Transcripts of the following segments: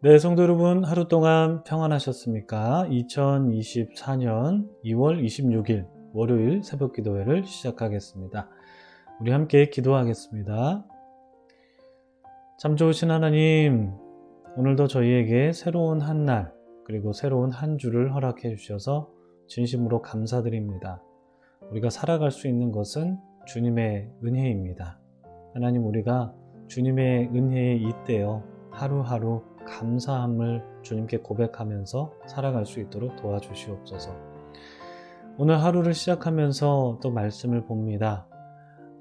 네, 성도 여러분, 하루 동안 평안하셨습니까? 2024년 2월 26일 월요일 새벽 기도회를 시작하겠습니다. 우리 함께 기도하겠습니다. 참 좋으신 하나님, 오늘도 저희에게 새로운 한 날, 그리고 새로운 한 주를 허락해 주셔서 진심으로 감사드립니다. 우리가 살아갈 수 있는 것은 주님의 은혜입니다. 하나님, 우리가 주님의 은혜에 잇대어 하루하루 감사함을 주님께 고백하면서 살아갈 수 있도록 도와주시옵소서. 오늘 하루를 시작하면서 또 말씀을 봅니다.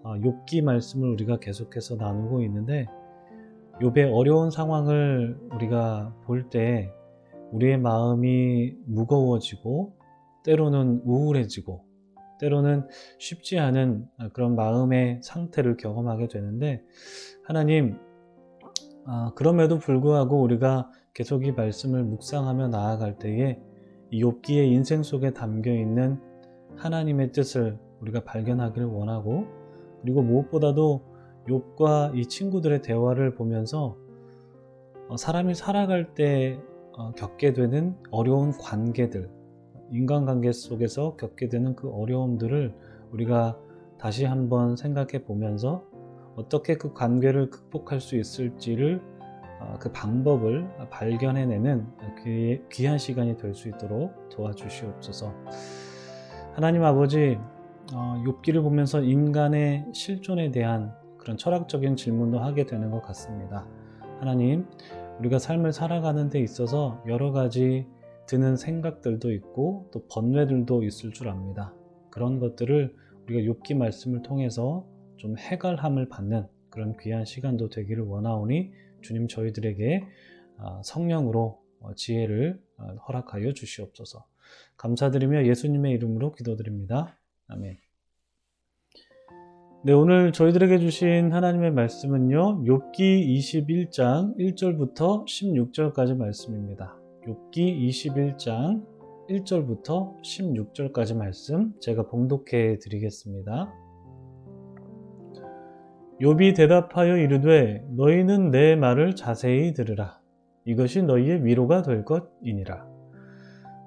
욥기 말씀을 우리가 계속해서 나누고 있는데, 욥의 어려운 상황을 우리가 볼 때 우리의 마음이 무거워지고 때로는 우울해지고 때로는 쉽지 않은 그런 마음의 상태를 경험하게 되는데, 하나님, 그럼에도 불구하고 우리가 계속 이 말씀을 묵상하며 나아갈 때에 이 욥기의 인생 속에 담겨있는 하나님의 뜻을 우리가 발견하기를 원하고, 그리고 무엇보다도 욥과 이 친구들의 대화를 보면서 사람이 살아갈 때 겪게 되는 어려운 관계들, 인간관계 속에서 겪게 되는 그 어려움들을 우리가 다시 한번 생각해 보면서 어떻게 그 관계를 극복할 수 있을지를 그 방법을 발견해내는 귀한 시간이 될 수 있도록 도와주시옵소서. 하나님 아버지, 욥기를 보면서 인간의 실존에 대한 그런 철학적인 질문도 하게 되는 것 같습니다. 하나님, 우리가 삶을 살아가는 데 있어서 여러 가지 드는 생각들도 있고 또 번뇌들도 있을 줄 압니다. 그런 것들을 우리가 욥기 말씀을 통해서 좀 해결함을 받는 그런 귀한 시간도 되기를 원하오니 주님, 저희들에게 성령으로 지혜를 허락하여 주시옵소서. 감사드리며 예수님의 이름으로 기도드립니다. 아멘. 네, 오늘 저희들에게 주신 하나님의 말씀은요, 욥기 21장 1절부터 16절까지 말씀입니다. 욥기 21장 1절부터 16절까지 말씀 제가 봉독해 드리겠습니다. 욥이 대답하여 이르되 너희는 내 말을 자세히 들으라. 이것이 너희의 위로가 될 것이니라.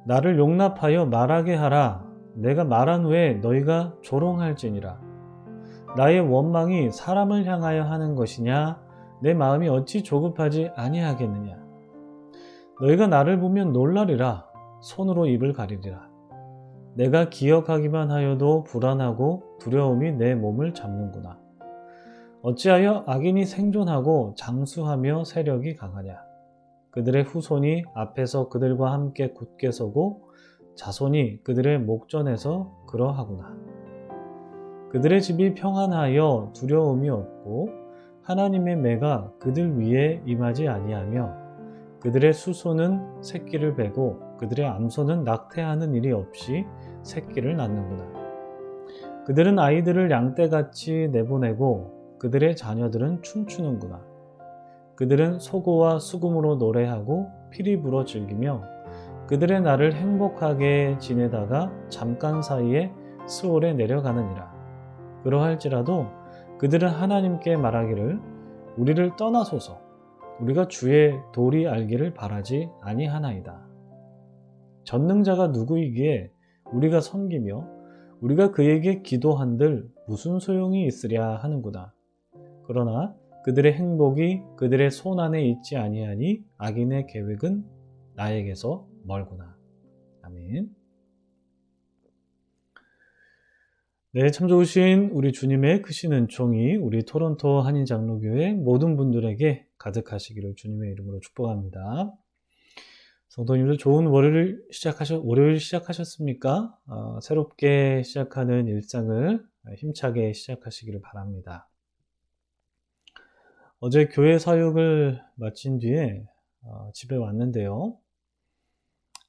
나를 용납하여 말하게 하라. 내가 말한 후에 너희가 조롱할지니라. 나의 원망이 사람을 향하여 하는 것이냐? 내 마음이 어찌 조급하지 아니하겠느냐? 너희가 나를 보면 놀라리라. 손으로 입을 가리리라. 내가 기억하기만 하여도 불안하고 두려움이 내 몸을 잡는구나. 어찌하여 악인이 생존하고 장수하며 세력이 강하냐? 그들의 후손이 앞에서 그들과 함께 굳게 서고 자손이 그들의 목전에서 그러하구나. 그들의 집이 평안하여 두려움이 없고 하나님의 매가 그들 위에 임하지 아니하며 그들의 수소는 새끼를 베고 그들의 암소는 낙태하는 일이 없이 새끼를 낳는구나. 그들은 아이들을 양떼같이 내보내고 그들의 자녀들은 춤추는구나. 그들은 소고와 수금으로 노래하고 피리 불어 즐기며 그들의 날을 행복하게 지내다가 잠깐 사이에 수월에 내려가느니라. 그러할지라도 그들은 하나님께 말하기를 우리를 떠나소서. 우리가 주의 도리 알기를 바라지 아니하나이다. 전능자가 누구이기에 우리가 섬기며 우리가 그에게 기도한들 무슨 소용이 있으랴 하는구나. 그러나 그들의 행복이 그들의 손 안에 있지 아니하니 악인의 계획은 나에게서 멀구나. 아멘. 네, 참 좋으신 우리 주님의 크신 은총이 우리 토론토 한인장로교회 모든 분들에게 가득하시기를 주님의 이름으로 축복합니다. 성도님들, 좋은 월요일 시작하셨습니까? 새롭게 시작하는 일상을 힘차게 시작하시기를 바랍니다. 어제 교회 사역을 마친 뒤에 집에 왔는데요.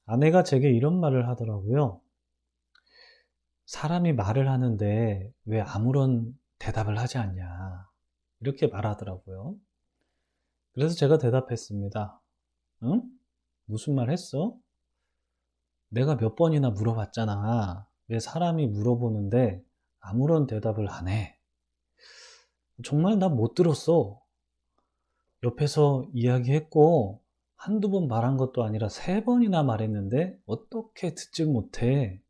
아내가 제게 이런 말을 하더라고요. 사람이 말을 하는데 왜 아무런 대답을 하지 않냐, 이렇게 말하더라고요. 그래서 제가 대답했습니다. 응? 무슨 말 했어? 내가 몇 번이나 물어봤잖아. 왜 사람이 물어보는데 아무런 대답을 안 해? 정말 나 못 들었어. 옆에서 이야기했고 한두 번 말한 것도 아니라 3번이나 말했는데 어떻게 듣질 못해?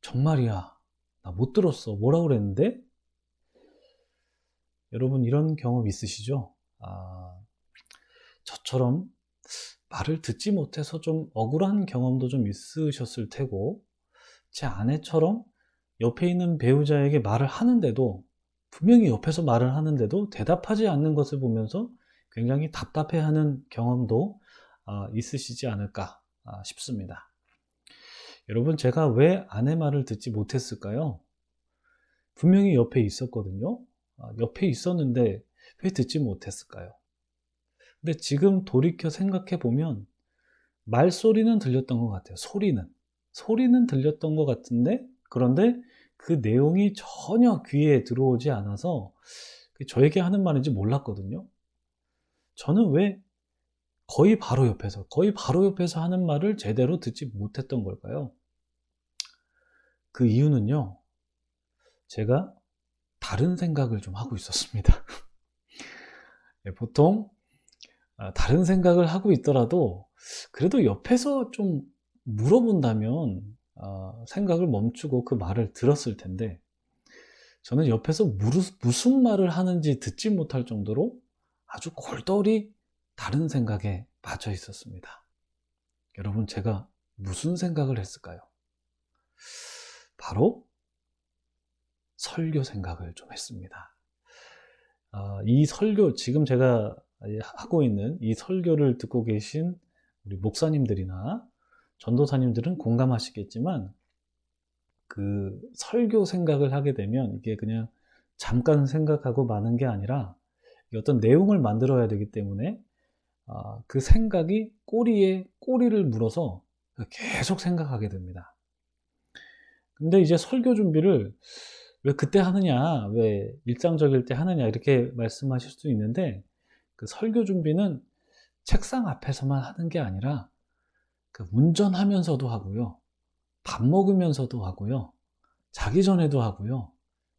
정말이야. 나 못 들었어. 뭐라 그랬는데? 여러분 이런 경험 있으시죠? 저처럼 말을 듣지 못해서 좀 억울한 경험도 좀 있으셨을 테고, 제 아내처럼 옆에 있는 배우자에게 말을 하는데도, 분명히 옆에서 말을 하는데도 대답하지 않는 것을 보면서 굉장히 답답해하는 경험도 있으시지 않을까 싶습니다. 여러분, 제가 왜 아내 말을 듣지 못했을까요? 분명히 옆에 있었거든요. 옆에 있었는데 왜 듣지 못했을까요? 근데 지금 돌이켜 생각해 보면 말소리는 들렸던 것 같아요. 소리는 들렸던 것 같은데, 그런데 그 내용이 전혀 귀에 들어오지 않아서 저에게 하는 말인지 몰랐거든요. 저는 왜 거의 바로 옆에서 하는 말을 제대로 듣지 못했던 걸까요? 그 이유는요, 제가 다른 생각을 좀 하고 있었습니다. 보통 다른 생각을 하고 있더라도 그래도 옆에서 좀 물어본다면 생각을 멈추고 그 말을 들었을 텐데, 저는 옆에서 무슨 말을 하는지 듣지 못할 정도로 아주 골똘히 다른 생각에 빠져 있었습니다. 여러분, 제가 무슨 생각을 했을까요? 바로 설교 생각을 좀 했습니다. 이 설교, 지금 제가 하고 있는 이 설교를 듣고 계신 우리 목사님들이나 전도사님들은 공감하시겠지만, 그 설교 생각을 하게 되면 이게 그냥 잠깐 생각하고 마는 게 아니라 어떤 내용을 만들어야 되기 때문에 그 생각이 꼬리에 꼬리를 물어서 계속 생각하게 됩니다. 근데 이제 설교 준비를 왜 그때 하느냐, 왜 일상적일 때 하느냐, 이렇게 말씀하실 수 있는데, 그 설교 준비는 책상 앞에서만 하는 게 아니라 그 운전하면서도 하고요, 밥 먹으면서도 하고요, 자기 전에도 하고요,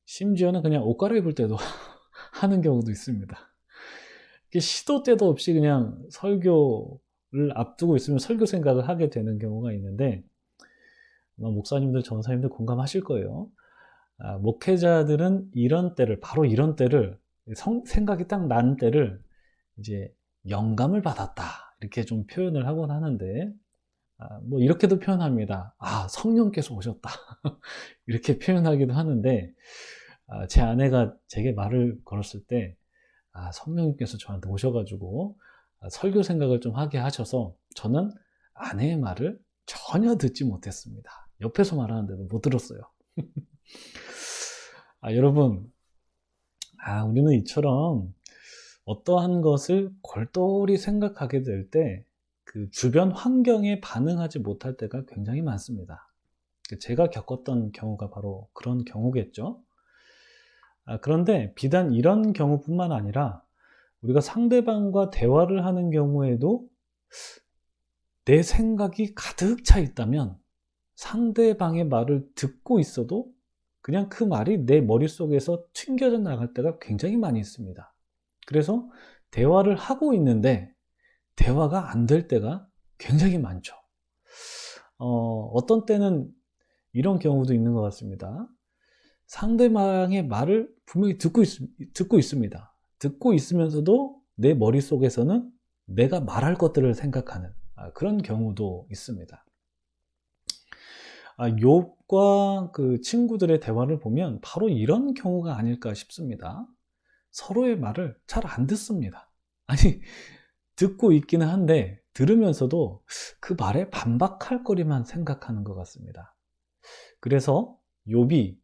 심지어는 그냥 옷 갈아입을 때도 하는 경우도 있습니다. 이게 시도 때도 없이 그냥 설교를 앞두고 있으면 설교 생각을 하게 되는 경우가 있는데, 아마 목사님들, 전사님들 공감하실 거예요. 목회자들은 바로 이런 때를, 생각이 딱 난 때를 이제 영감을 받았다, 이렇게 좀 표현을 하곤 하는데, 뭐 이렇게도 표현합니다. 성령께서 오셨다. 이렇게 표현하기도 하는데, 제 아내가 제게 말을 걸었을 때, 성령님께서 저한테 오셔가지고 설교 생각을 좀 하게 하셔서 저는 아내의 말을 전혀 듣지 못했습니다. 옆에서 말하는데도 못 들었어요. 여러분, 우리는 이처럼 어떠한 것을 골똘히 생각하게 될 때 그 주변 환경에 반응하지 못할 때가 굉장히 많습니다. 제가 겪었던 경우가 바로 그런 경우겠죠. 그런데 비단 이런 경우뿐만 아니라 우리가 상대방과 대화를 하는 경우에도 내 생각이 가득 차 있다면 상대방의 말을 듣고 있어도 그냥 그 말이 내 머릿속에서 튕겨져 나갈 때가 굉장히 많이 있습니다. 그래서 대화를 하고 있는데 대화가 안 될 때가 굉장히 많죠. 어떤 때는 이런 경우도 있는 것 같습니다. 상대방의 말을 분명히 듣고 있습니다. 듣고 있으면서도 내 머릿속에서는 내가 말할 것들을 생각하는 그런 경우도 있습니다. 욥과 그 친구들의 대화를 보면 바로 이런 경우가 아닐까 싶습니다. 서로의 말을 잘 안 듣습니다. 아니, 듣고 있기는 한데 들으면서도 그 말에 반박할 거리만 생각하는 것 같습니다. 그래서 욥이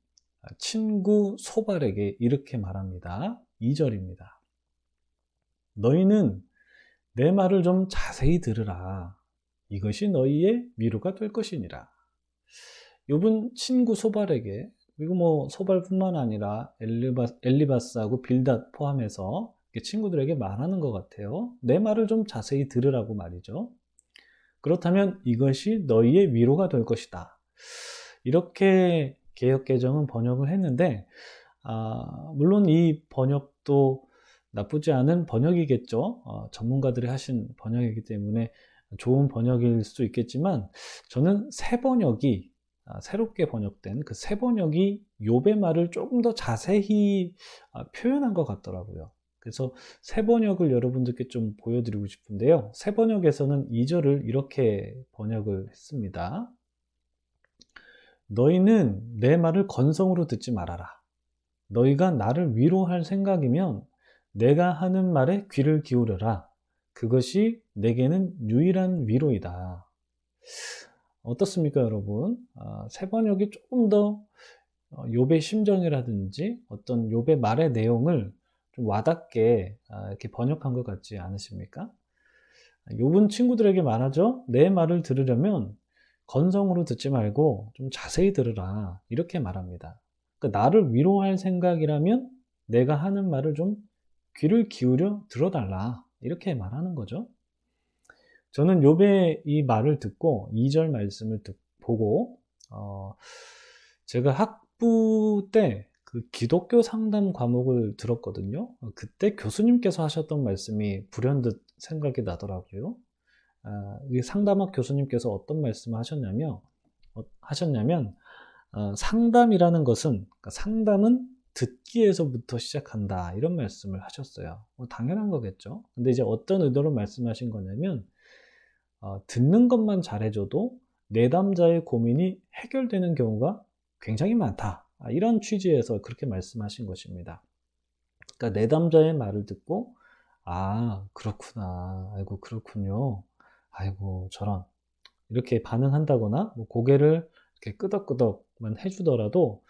친구 소발에게 이렇게 말합니다. 2절입니다. 너희는 내 말을 좀 자세히 들으라. 이것이 너희의 위로가 될 것이니라. 욥은 친구 소발에게, 그리고 뭐 소발뿐만 아니라 엘리바스하고 빌닷 포함해서 친구들에게 말하는 것 같아요. 내 말을 좀 자세히 들으라고 말이죠. 그렇다면 이것이 너희의 위로가 될 것이다. 이렇게 개역개정은 번역을 했는데, 물론 이 번역도 나쁘지 않은 번역이겠죠. 전문가들이 하신 번역이기 때문에 좋은 번역일 수 있겠지만 저는 새 번역이 새롭게 번역된 그 새 번역이 욥의 말을 조금 더 자세히 표현한 것 같더라고요. 그래서 새 번역을 여러분들께 좀 보여드리고 싶은데요. 새 번역에서는 2절을 이렇게 번역을 했습니다. 너희는 내 말을 건성으로 듣지 말아라. 너희가 나를 위로할 생각이면 내가 하는 말에 귀를 기울여라. 그것이 내게는 유일한 위로이다. 어떻습니까, 여러분? 새 번역이 조금 더 욥의 심정이라든지 어떤 욥의 말의 내용을 좀 와닿게 이렇게 번역한 것 같지 않으십니까? 욥은 친구들에게 말하죠. 내 말을 들으려면 건성으로 듣지 말고 좀 자세히 들으라. 이렇게 말합니다. 그러니까 나를 위로할 생각이라면 내가 하는 말을 좀 귀를 기울여 들어달라. 이렇게 말하는 거죠. 저는 욥의 이 말을 듣고 2절 말씀을 보고 제가 학부 때 그 기독교 상담 과목을 들었거든요. 그때 교수님께서 하셨던 말씀이 불현듯 생각이 나더라고요. 이 상담학 교수님께서 어떤 말씀을 하셨냐면 상담이라는 것은, 그러니까 상담은 듣기에서부터 시작한다, 이런 말씀을 하셨어요. 당연한 거겠죠. 근데 이제 어떤 의도로 말씀하신 거냐면 듣는 것만 잘해줘도 내담자의 고민이 해결되는 경우가 굉장히 많다, 이런 취지에서 그렇게 말씀하신 것입니다. 그러니까 내담자의 말을 듣고 그렇구나, 아이고 그렇군요, 아이고 저런, 이렇게 반응한다거나 뭐 고개를 이렇게 끄덕끄덕만 해주더라도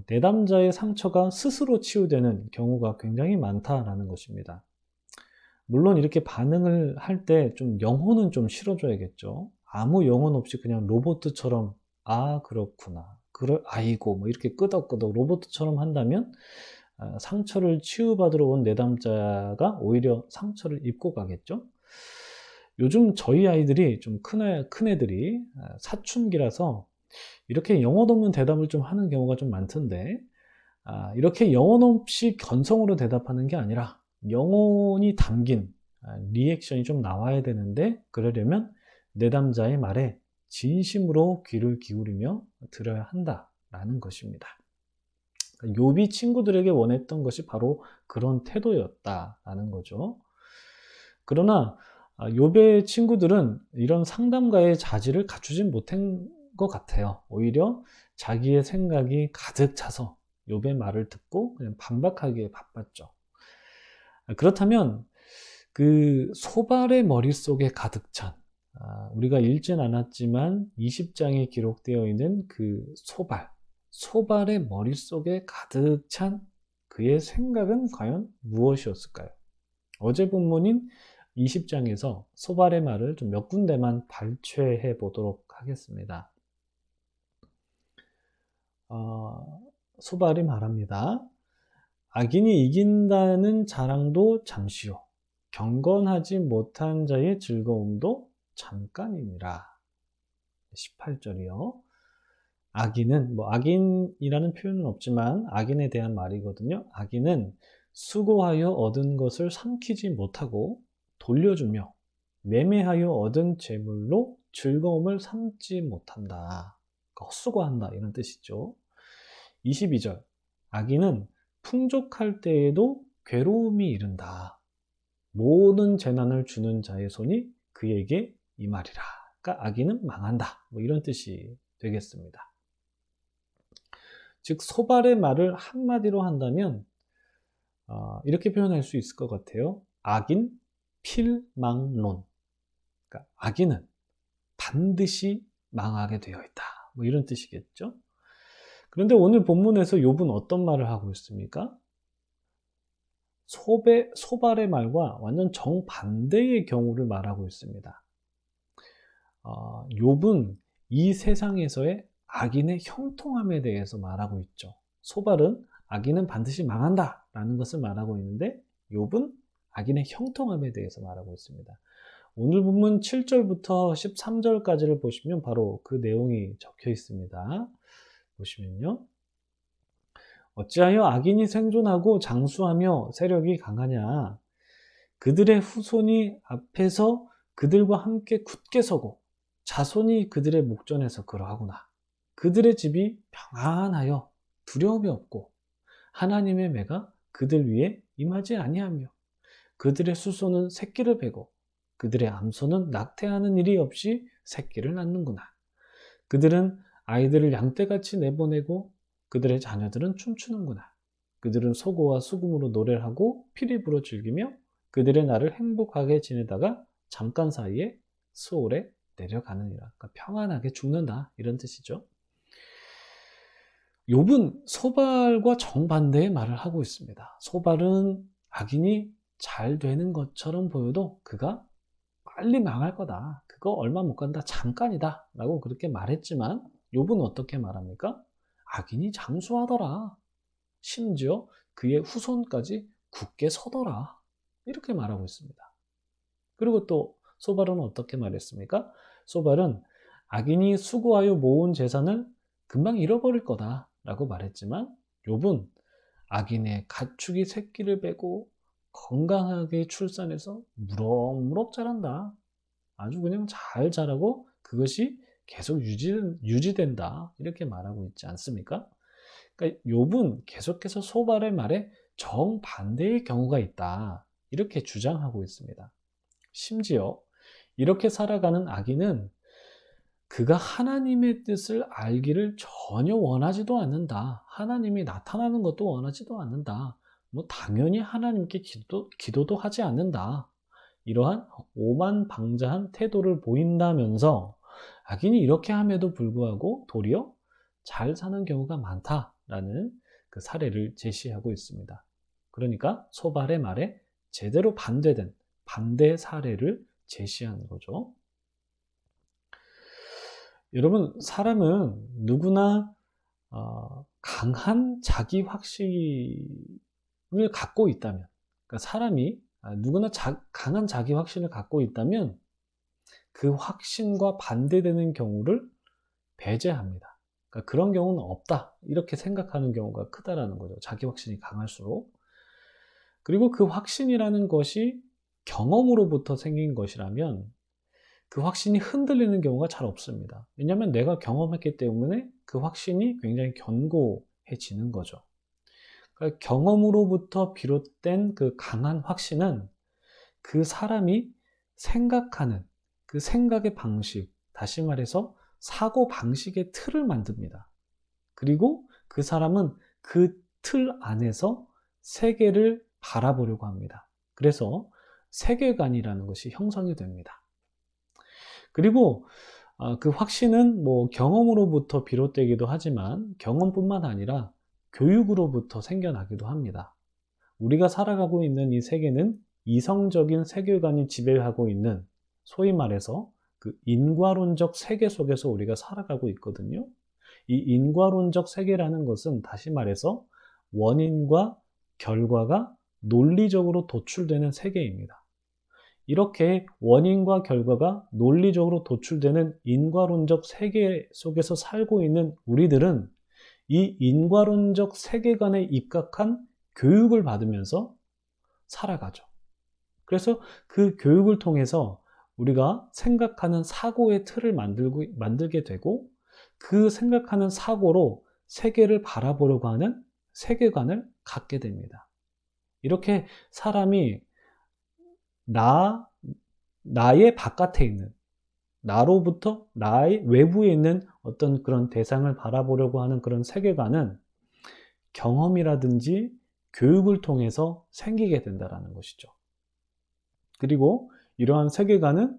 내담자의 상처가 스스로 치유되는 경우가 굉장히 많다라는 것입니다. 물론 이렇게 반응을 할 때 좀 영혼은 좀 실어줘야겠죠. 아무 영혼 없이 그냥 로봇처럼 그렇구나, 아이고 뭐 이렇게 끄덕끄덕 로봇처럼 한다면 상처를 치유받으러 온 내담자가 오히려 상처를 입고 가겠죠. 요즘 저희 아이들이 좀 큰 애들이 사춘기라서 이렇게 영혼 없는 대답을 좀 하는 경우가 좀 많던데, 이렇게 영혼 없이 건성으로 대답하는 게 아니라 영혼이 담긴 리액션이 좀 나와야 되는데, 그러려면 내담자의 말에 진심으로 귀를 기울이며 들어야 한다라는 것입니다. 욥이 친구들에게 원했던 것이 바로 그런 태도였다라는 거죠. 그러나 욥의 친구들은 이런 상담가의 자질을 갖추진 못한 것 같아요. 오히려 자기의 생각이 가득 차서 욥의 말을 듣고 그냥 반박하기에 바빴죠. 그렇다면 그 소발의 머릿속에 가득 찬, 우리가 읽진 않았지만 20장에 기록되어 있는 그 소발의 머릿속에 가득 찬 그의 생각은 과연 무엇이었을까요? 어제 본문인 20장에서 소발의 말을 좀 몇 군데만 발췌해 보도록 하겠습니다. 소발이 말합니다. 악인이 이긴다는 자랑도 잠시요, 경건하지 못한 자의 즐거움도 잠깐이니라. 18절이요. 악인은, 악인이라는 표현은 없지만 악인에 대한 말이거든요. 악인은 수고하여 얻은 것을 삼키지 못하고 돌려주며 매매하여 얻은 재물로 즐거움을 삼지 못한다. 그러니까 헛수고한다, 이런 뜻이죠. 22절. 악인은 풍족할 때에도 괴로움이 이른다. 모든 재난을 주는 자의 손이 그에게 임하리라. 그러니까 악인은 망한다, 이런 뜻이 되겠습니다. 즉 소발의 말을 한마디로 한다면 이렇게 표현할 수 있을 것 같아요. 악인 필망론. 그러니까 악인은 반드시 망하게 되어 있다, 이런 뜻이겠죠. 그런데 오늘 본문에서 욥은 어떤 말을 하고 있습니까? 소발의 말과 완전 정반대의 경우를 말하고 있습니다. 욥은 이 세상에서의 악인의 형통함에 대해서 말하고 있죠. 소발은 악인은 반드시 망한다 라는 것을 말하고 있는데, 욥은 악인의 형통함에 대해서 말하고 있습니다. 오늘 본문 7절부터 13절까지를 보시면 바로 그 내용이 적혀 있습니다. 보시면요, 어찌하여 악인이 생존하고 장수하며 세력이 강하냐? 그들의 후손이 앞에서 그들과 함께 굳게 서고 자손이 그들의 목전에서 그러하구나. 그들의 집이 평안하여 두려움이 없고 하나님의 매가 그들 위에 임하지 아니하며 그들의 수소는 새끼를 베고 그들의 암소는 낙태하는 일이 없이 새끼를 낳는구나. 그들은 아이들을 양떼같이 내보내고 그들의 자녀들은 춤추는구나. 그들은 소고와 수금으로 노래를 하고 피리 불어 즐기며 그들의 날을 행복하게 지내다가 잠깐 사이에 수월에 내려가느니라. 그러니까 평안하게 죽는다, 이런 뜻이죠. 욥은 소발과 정반대의 말을 하고 있습니다. 소발은 악인이 잘 되는 것처럼 보여도 그가 빨리 망할 거다. 그거 얼마 못 간다. 잠깐이다. 라고 그렇게 말했지만 욥은 어떻게 말합니까? 악인이 장수하더라. 심지어 그의 후손까지 굳게 서더라. 이렇게 말하고 있습니다. 그리고 또 소발은 어떻게 말했습니까? 소발은 악인이 수고하여 모은 재산을 금방 잃어버릴 거다 라고 말했지만 욥은 악인의 가축이 새끼를 베고 건강하게 출산해서 무럭무럭 자란다. 아주 그냥 잘 자라고 그것이 계속 유지된다. 이렇게 말하고 있지 않습니까? 그러니까 욥은 계속해서 소발의 말에 정반대의 경우가 있다. 이렇게 주장하고 있습니다. 심지어 이렇게 살아가는 악인은 그가 하나님의 뜻을 알기를 전혀 원하지도 않는다. 하나님이 나타나는 것도 원하지도 않는다. 당연히 하나님께 기도도 하지 않는다. 이러한 오만방자한 태도를 보인다면서 악인이 이렇게 함에도 불구하고 도리어 잘 사는 경우가 많다라는 그 사례를 제시하고 있습니다. 그러니까 소발의 말에 제대로 반대된 반대 사례를 제시하는 거죠. 여러분, 사람은 누구나 강한 자기 확신을 갖고 있다면, 그러니까 사람이 누구나 강한 자기 확신을 갖고 있다면 그 확신과 반대되는 경우를 배제합니다. 그러니까 그런 경우는 없다, 이렇게 생각하는 경우가 크다라는 거죠. 자기 확신이 강할수록. 그리고 그 확신이라는 것이 경험으로부터 생긴 것이라면 그 확신이 흔들리는 경우가 잘 없습니다. 왜냐하면 내가 경험했기 때문에 그 확신이 굉장히 견고해지는 거죠. 그러니까 경험으로부터 비롯된 그 강한 확신은 그 사람이 생각하는 그 생각의 방식, 다시 말해서 사고 방식의 틀을 만듭니다. 그리고 그 사람은 그 틀 안에서 세계를 바라보려고 합니다. 그래서 세계관이라는 것이 형성이 됩니다. 그리고 그 확신은 경험으로부터 비롯되기도 하지만 경험뿐만 아니라 교육으로부터 생겨나기도 합니다. 우리가 살아가고 있는 이 세계는 이성적인 세계관이 지배하고 있는, 소위 말해서 그 인과론적 세계 속에서 우리가 살아가고 있거든요. 이 인과론적 세계라는 것은 다시 말해서 원인과 결과가 논리적으로 도출되는 세계입니다. 이렇게 원인과 결과가 논리적으로 도출되는 인과론적 세계 속에서 살고 있는 우리들은 이 인과론적 세계관에 입각한 교육을 받으면서 살아가죠. 그래서 그 교육을 통해서 우리가 생각하는 사고의 틀을 만들게 되고 그 생각하는 사고로 세계를 바라보려고 하는 세계관을 갖게 됩니다. 이렇게 사람이 나의 바깥에 있는, 나로부터 나의 외부에 있는 어떤 그런 대상을 바라보려고 하는 그런 세계관은 경험이라든지 교육을 통해서 생기게 된다는 것이죠. 그리고 이러한 세계관은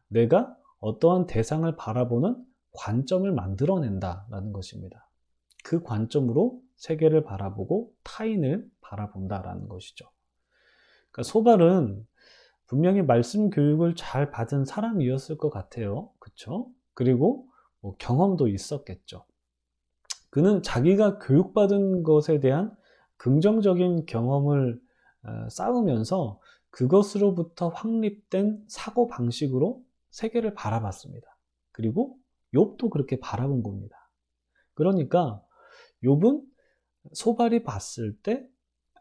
내가 어떠한 대상을 바라보는 관점을 만들어낸다라는 것입니다. 그 관점으로 세계를 바라보고 타인을 바라본다라는 것이죠. 그러니까 소발은 분명히 말씀 교육을 잘 받은 사람이었을 것 같아요. 그렇죠? 그리고 경험도 있었겠죠. 그는 자기가 교육받은 것에 대한 긍정적인 경험을 쌓으면서 그것으로부터 확립된 사고 방식으로 세계를 바라봤습니다. 그리고 욥도 그렇게 바라본 겁니다. 그러니까 욥은 소발이 봤을 때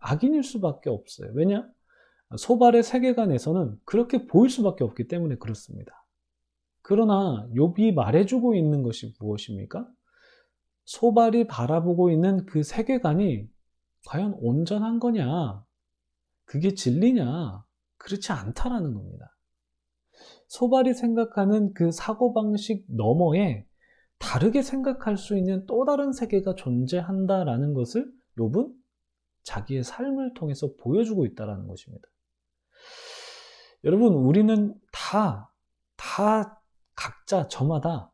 악인일 수밖에 없어요. 왜냐? 소발의 세계관에서는 그렇게 보일 수밖에 없기 때문에 그렇습니다. 그러나 욥이 말해주고 있는 것이 무엇입니까? 소발이 바라보고 있는 그 세계관이 과연 온전한 거냐? 그게 진리냐? 그렇지 않다라는 겁니다. 소발이 생각하는 그 사고방식 너머에 다르게 생각할 수 있는 또 다른 세계가 존재한다라는 것을 욥은 자기의 삶을 통해서 보여주고 있다는 것입니다. 여러분, 우리는 다 각자 저마다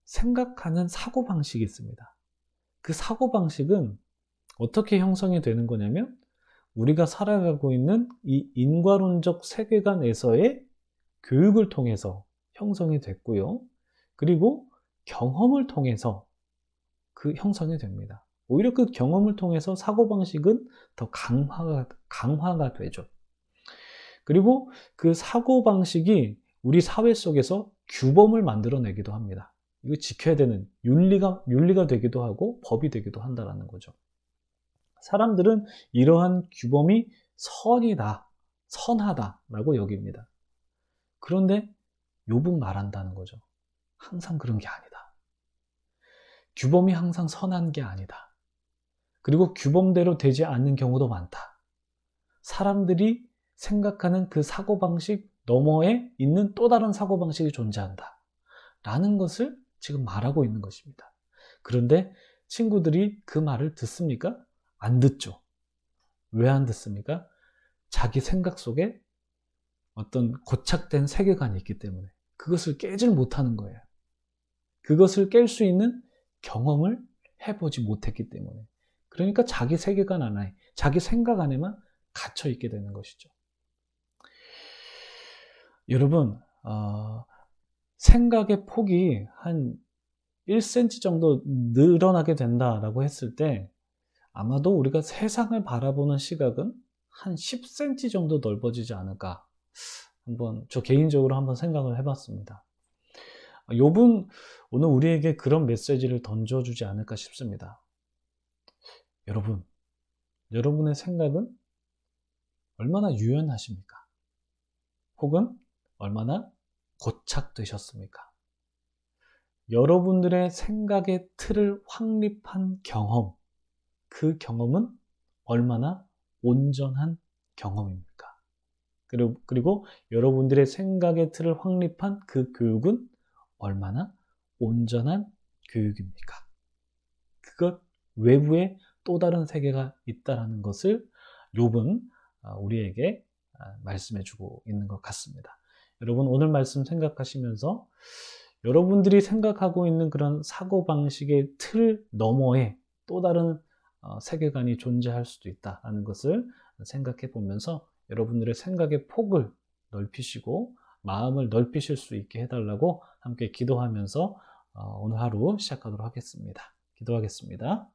생각하는 사고방식이 있습니다. 그 사고방식은 어떻게 형성이 되는 거냐면 우리가 살아가고 있는 이 인과론적 세계관에서의 교육을 통해서 형성이 됐고요. 그리고 경험을 통해서 그 형성이 됩니다. 오히려 그 경험을 통해서 사고방식은 더 강화가 되죠. 그리고 그 사고방식이 우리 사회 속에서 규범을 만들어내기도 합니다. 이거 지켜야 되는 윤리가 되기도 하고 법이 되기도 한다는 거죠. 사람들은 이러한 규범이 선이다, 선하다라고 여깁니다. 그런데 욥은 말한다는 거죠. 항상 그런 게 아니다. 규범이 항상 선한 게 아니다. 그리고 규범대로 되지 않는 경우도 많다. 사람들이 생각하는 그 사고방식 너머에 있는 또 다른 사고방식이 존재한다. 라는 것을 지금 말하고 있는 것입니다. 그런데 친구들이 그 말을 듣습니까? 안 듣죠. 왜 안 듣습니까? 자기 생각 속에 어떤 고착된 세계관이 있기 때문에 그것을 깨질 못하는 거예요. 그것을 깰 수 있는 경험을 해보지 못했기 때문에. 그러니까 자기 세계관 안에, 자기 생각 안에만 갇혀 있게 되는 것이죠. 여러분, 생각의 폭이 한 1cm 정도 늘어나게 된다라고 했을 때 아마도 우리가 세상을 바라보는 시각은 한 10cm 정도 넓어지지 않을까. 저 개인적으로 한번 생각을 해봤습니다. 욥은 오늘 우리에게 그런 메시지를 던져주지 않을까 싶습니다. 여러분, 여러분의 생각은 얼마나 유연하십니까? 혹은 얼마나 고착되셨습니까? 여러분들의 생각의 틀을 확립한 경험, 그 경험은 얼마나 온전한 경험입니까? 그리고 여러분들의 생각의 틀을 확립한 그 교육은 얼마나 온전한 교육입니까? 그것 외부에 또 다른 세계가 있다는 것을 욥은 우리에게 말씀해주고 있는 것 같습니다. 여러분, 오늘 말씀 생각하시면서 여러분들이 생각하고 있는 그런 사고방식의 틀 너머에 또 다른 세계관이 존재할 수도 있다는 것을 생각해 보면서 여러분들의 생각의 폭을 넓히시고 마음을 넓히실 수 있게 해달라고 함께 기도하면서 오늘 하루 시작하도록 하겠습니다. 기도하겠습니다.